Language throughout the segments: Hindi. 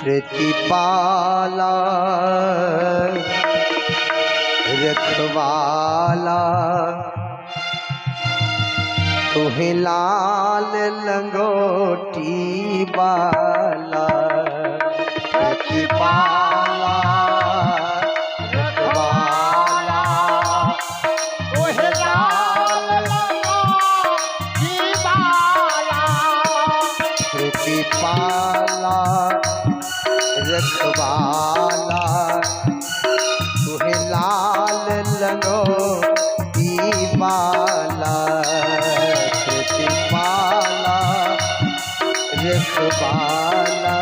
प्रतिपाला रखवाला तुहे लाल लंगोटी बाला। प्रतिपाला रखवाला तुहे लाल लंगोटी बाला। प्रतिपाला रखवाला तुहे लाल लंगोटी बाला। प्रतिपाला रखवाला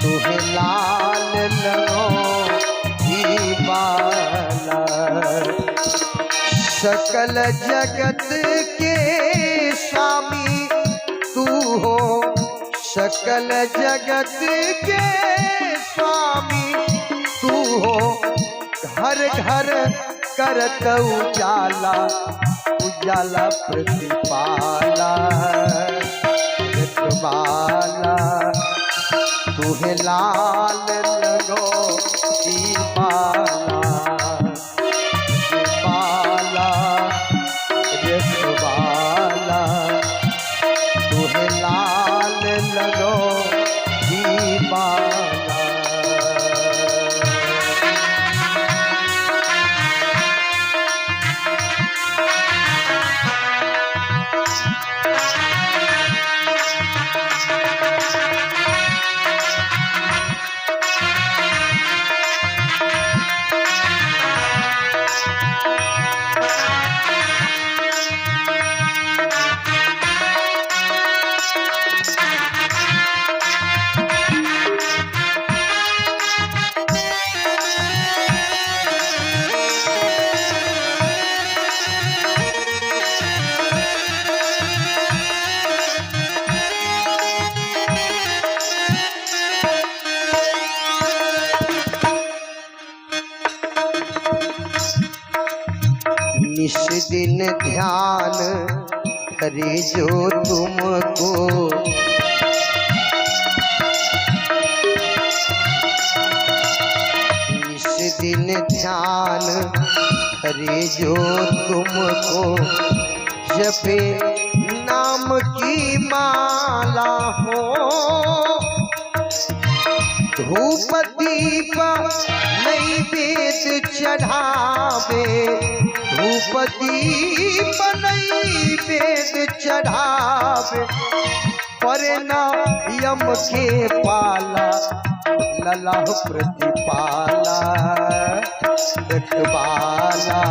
तुहे लाल लंगोटी बाला। सकल जगत के स्वामी तू हो, सकल जगत के स्वामी तू हो। घर घर करत उजाला, उजाला प्रतिपाला रखवाला तुहे लाल लंगोटी बाला। प्रतिपाला रखवाला तुहे लाल लंगोटी बाला। निश दिन ध्यान करे जो तुमको, निश दिन ध्यान करे जो तुमको। जपे नाम की माला हो, धूप दीप नैवेद्य चढ़ावे। धूप दीप नैवेद्य चढ़ावे, पर न यम के पाला। ललाह प्रतिपाला रखवाला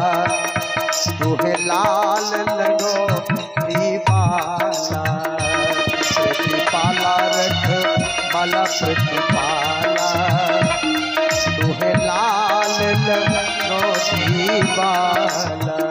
तुहे लाल लंगोटी बाला। प्रतिपाला रखवाला प्रतिपाला तुहे लाल लंगोटी बाला।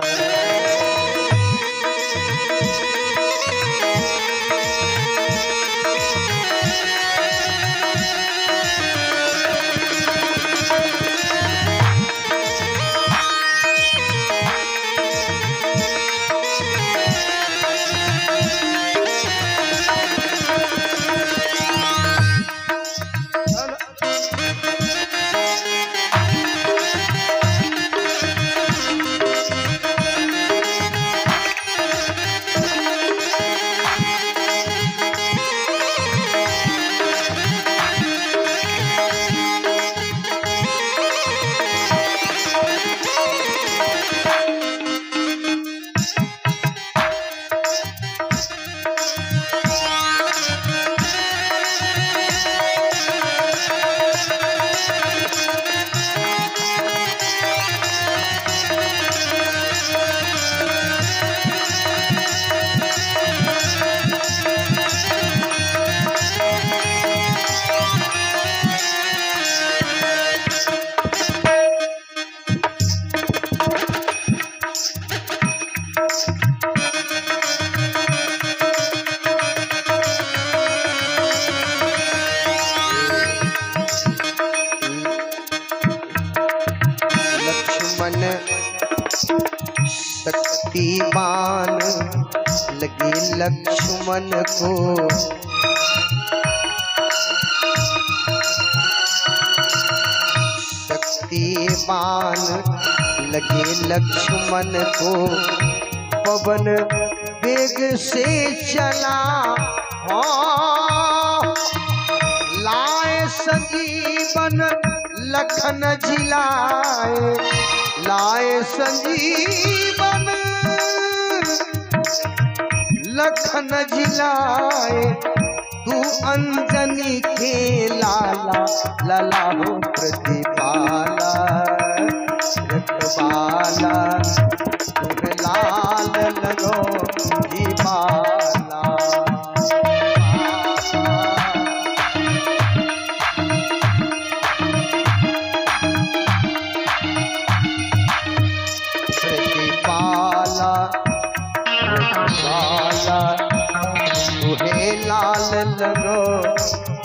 शक्तिमान लगे लक्ष्मण को बाण लगे लक्ष्मण को पवन वेग से चला। लाए संजीवन लखन जिलाए, लाए संजीवन लखन जिलाए। तू अंजनी के लाला, लाला हो प्रतिपाला रखवाला। तुम लाल लगो जीवाला। प्रतिपाला रखवाला तुहे लाल लगो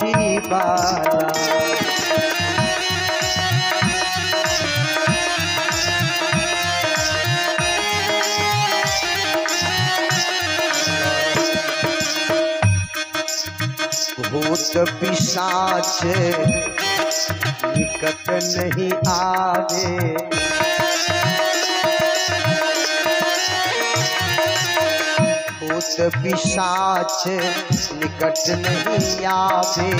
जीवाला। भूत पिशाच निकट नहीं आवे, भूत पिशाच निकट नहीं आवे।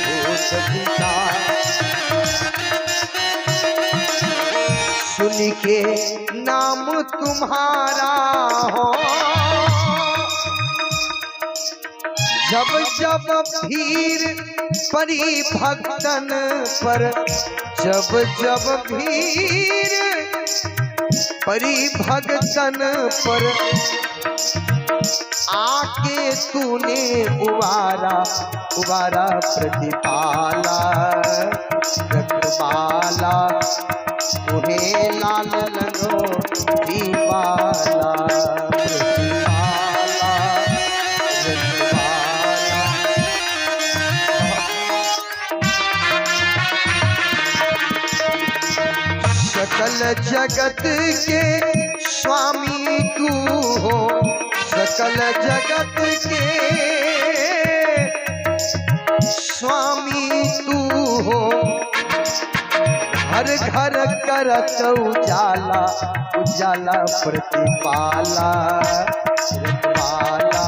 भूत पिशाच सुन के नाम तुम्हारा हो, जब जब भीर परी भक्तन पर, जब जब भीर परी भक्तन पर। आके तूने उबारा, उबारा प्रतिपाला रखवाला। तुहे लाल लगो जीवाला। प्रतिपाला रखवाला। सकल जगत के स्वामी तू हो, सकल जगत के स्वामी तू हो। हर घर करत उजाला, उजाला प्रतिपाला रखवाला।